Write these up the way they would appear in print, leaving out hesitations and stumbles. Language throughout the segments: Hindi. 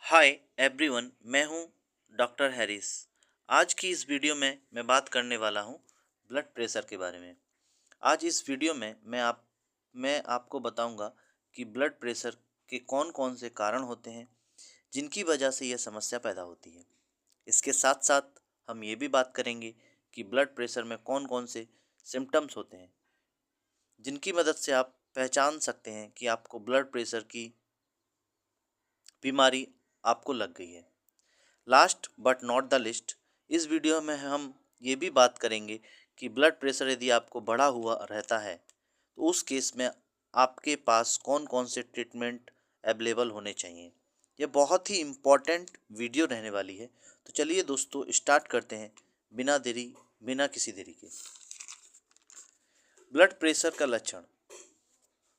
हाय एवरीवन, मैं हूं डॉक्टर हैरिस। आज की इस वीडियो में मैं बात करने वाला हूं ब्लड प्रेशर के बारे में। आज इस वीडियो में मैं आपको बताऊंगा कि ब्लड प्रेशर के कौन-कौन से कारण होते हैं जिनकी वजह से यह समस्या पैदा होती है। इसके साथ-साथ हम ये भी बात करेंगे कि ब्लड प्रेशर में कौन-कौन से सिम्पटम्स होते हैं जिनकी मदद से आप पहचान सकते हैं कि आपको ब्लड प्रेशर की बीमारी आपको लग गई है। Last but not the list, इस वीडियो में हम ये भी बात करेंगे कि ब्लड प्रेशर यदि आपको बढ़ा हुआ रहता है तो उस केस में आपके पास कौन कौन से ट्रीटमेंट अवेलेबल होने चाहिए। ये बहुत ही इम्पॉर्टेंट वीडियो रहने वाली है। तो चलिए दोस्तों, स्टार्ट करते हैं बिना किसी देरी के। ब्लड प्रेशर का लक्षण।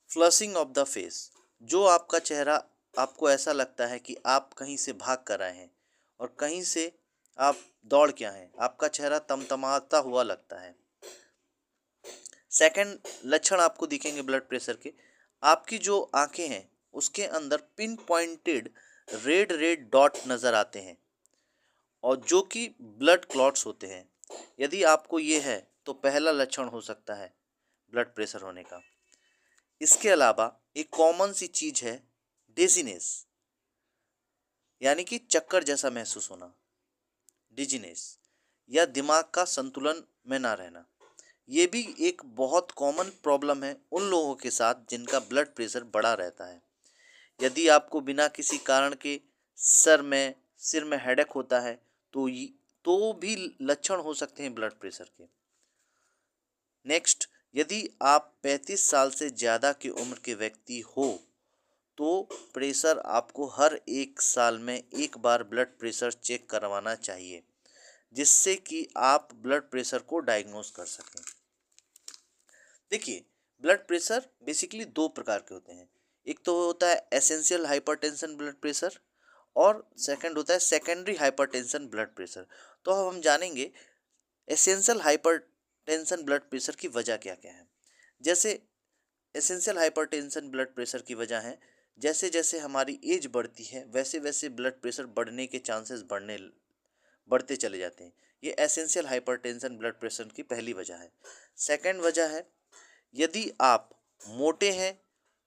फ्लशिंग ऑफ द फेस, जो आपका चेहरा आपको ऐसा लगता है कि आप कहीं से भाग कर आए हैं और कहीं से आप दौड़ के आए हैं, आपका चेहरा तमतमाता हुआ लगता है। सेकंड लक्षण आपको दिखेंगे ब्लड प्रेशर के, आपकी जो आंखें हैं उसके अंदर pin pointed red red dot नज़र आते हैं और जो कि ब्लड क्लॉट्स होते हैं। यदि आपको ये है तो पहला लक्षण हो सकता है ब्लड प्रेशर होने का। इसके अलावा एक कॉमन सी चीज है डिजीनेस, यानी कि चक्कर जैसा महसूस होना, डिजीनेस, या दिमाग का संतुलन में ना रहना। ये भी एक बहुत कॉमन प्रॉब्लम है उन लोगों के साथ जिनका ब्लड प्रेशर बढ़ा रहता है। यदि आपको बिना किसी कारण के सिर में हेडेक होता है तो भी लक्षण हो सकते हैं ब्लड प्रेशर के। नेक्स्ट, यदि आप 35 साल से ज़्यादा की उम्र के व्यक्ति हो तो प्रेशर आपको हर 1 साल में एक बार ब्लड प्रेशर चेक करवाना चाहिए, जिससे कि आप ब्लड प्रेशर को डायग्नोस कर सकें। देखिए, ब्लड प्रेशर बेसिकली दो प्रकार के होते हैं। एक तो होता है एसेंशियल हाइपरटेंशन ब्लड प्रेशर और सेकंड होता है सेकेंडरी हाइपरटेंशन ब्लड प्रेशर। तो अब हम जानेंगे एसेंशियल हाइपरटेंशन ब्लड प्रेशर की वजह क्या क्या है। जैसे एसेंशियल हाइपरटेंशन ब्लड प्रेशर की वजह है, जैसे जैसे हमारी एज बढ़ती है वैसे वैसे ब्लड प्रेशर बढ़ने के चांसेस बढ़ते चले जाते हैं। ये एसेंशियल हाइपरटेंशन ब्लड प्रेशर की पहली वजह है। सेकंड वजह है, यदि आप मोटे हैं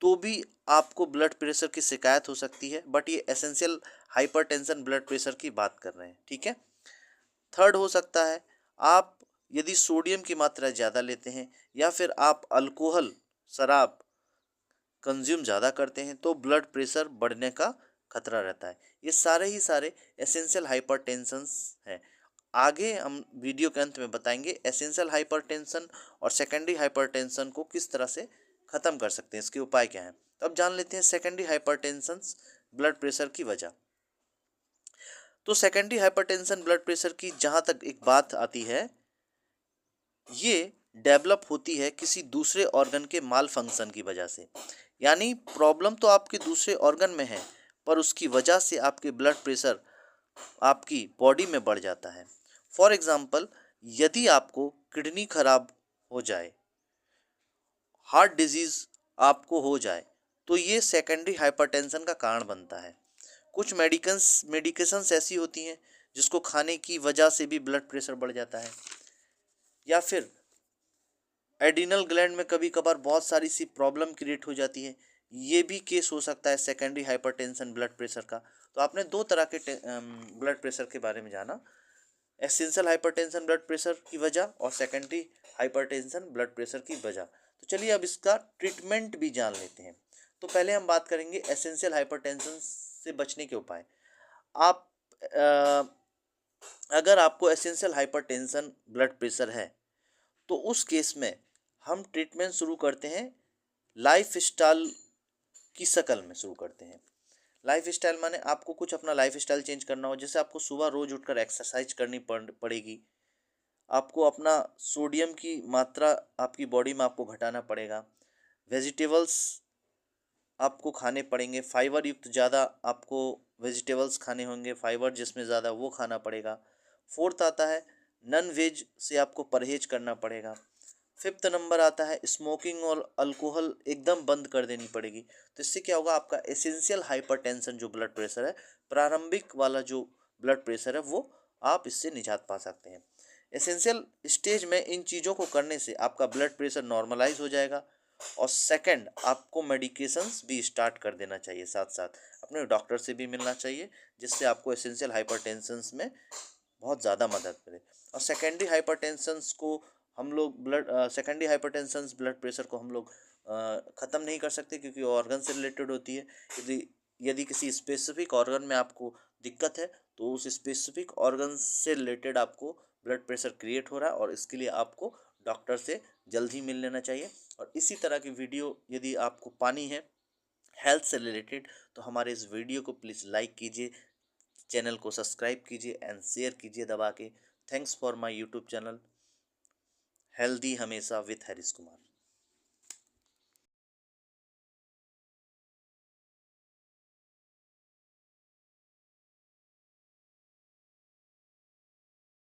तो भी आपको ब्लड प्रेशर की शिकायत हो सकती है, बट ये एसेंशियल हाइपरटेंशन ब्लड प्रेशर की बात कर रहे हैं, ठीक है। थर्ड हो सकता है, आप यदि सोडियम की मात्रा ज़्यादा लेते हैं या फिर आप अल्कोहल शराब कंज्यूम ज़्यादा करते हैं तो ब्लड प्रेशर बढ़ने का खतरा रहता है। ये सारे ही सारे एसेंशियल हाइपरटेंशंस हैं। आगे हम वीडियो के अंत में बताएंगे एसेंशियल हाइपरटेंशन और सेकेंडरी हाइपरटेंशन को किस तरह से ख़त्म कर सकते हैं, इसके उपाय क्या हैं। तो अब जान लेते हैं सेकेंडरी हाइपरटेंशन ब्लड प्रेशर की वजह। तो सेकेंडरी हाइपरटेंशन ब्लड प्रेशर की जहाँ तक एक बात आती है, ये डेवलप होती है किसी दूसरे ऑर्गन के माल फंक्शन की वजह से। यानी प्रॉब्लम तो आपके दूसरे ऑर्गन में है, पर उसकी वजह से आपके ब्लड प्रेशर आपकी बॉडी में बढ़ जाता है। फॉर एग्जाम्पल, यदि आपको किडनी खराब हो जाए, हार्ट डिजीज आपको हो जाए, तो ये सेकेंडरी हाइपरटेंशन का कारण बनता है। कुछ मेडिकेशंस ऐसी होती हैं जिसको खाने की वजह से भी ब्लड प्रेशर बढ़ जाता है, या फिर एडिनल ग्लैंड में कभी कभार बहुत सारी सी प्रॉब्लम क्रिएट हो जाती है। ये भी केस हो सकता है सेकेंडरी हाइपरटेंशन ब्लड प्रेशर का। तो आपने दो तरह के ब्लड प्रेशर के बारे में जाना, एसेंशियल हाइपरटेंशन ब्लड प्रेशर की वजह और सेकेंडरी हाइपरटेंशन ब्लड प्रेशर की वजह। तो चलिए अब इसका ट्रीटमेंट भी जान लेते हैं। तो पहले हम बात करेंगे एसेंशियल हाइपरटेंशन से बचने के उपाय। आप अगर आपको एसेंशियल हाइपरटेंशन ब्लड प्रेशर है तो उस केस में हम ट्रीटमेंट शुरू करते हैं लाइफ स्टाइल की शक्ल में शुरू करते हैं। लाइफ स्टाइल माने आपको कुछ अपना लाइफ स्टाइल चेंज करना हो। जैसे आपको सुबह रोज उठकर एक्सरसाइज करनी पड़ेगी, आपको अपना सोडियम की मात्रा आपकी बॉडी में आपको घटाना पड़ेगा, वेजिटेबल्स आपको खाने पड़ेंगे, फाइबर युक्त ज़्यादा आपको वेजिटेबल्स खाने होंगे, फाइबर जिसमें ज़्यादा वो खाना पड़ेगा। फोर्थ आता है, नॉन वेज से आपको परहेज करना पड़ेगा। फिफ्थ नंबर आता है स्मोकिंग और अल्कोहल एकदम बंद कर देनी पड़ेगी। तो इससे क्या होगा, आपका एसेंशियल हाइपरटेंशन जो ब्लड प्रेशर है, प्रारंभिक वाला जो ब्लड प्रेशर है, वो आप इससे निजात पा सकते हैं। एसेंशियल स्टेज में इन चीज़ों को करने से आपका ब्लड प्रेशर नॉर्मलाइज हो जाएगा। और सेकंड, आपको मेडिकेशंस भी स्टार्ट कर देना चाहिए, साथ साथ अपने डॉक्टर से भी मिलना चाहिए, जिससे आपको एसेंशियल हाइपरटेंशन में बहुत ज़्यादा मदद करे। और सेकेंडरी हाइपरटेंशंस को हम लोग सेकेंडरी हाइपरटेंशंस ब्लड प्रेशर को हम लोग ख़त्म नहीं कर सकते, क्योंकि ऑर्गन से रिलेटेड होती है। यदि यदि किसी स्पेसिफिक ऑर्गन में आपको दिक्कत है, तो उस स्पेसिफिक ऑर्गन से रिलेटेड आपको ब्लड प्रेशर क्रिएट हो रहा है, और इसके लिए आपको डॉक्टर से जल्द ही मिल लेना चाहिए। और इसी तरह की वीडियो यदि आपको पानी है हेल्थ से रिलेटेड, तो हमारे इस वीडियो को प्लीज़ लाइक कीजिए, चैनल को सब्सक्राइब कीजिए एंड शेयर कीजिए दबा के। Thanks for my YouTube channel healthy हमेशा विथ हरीश कुमार।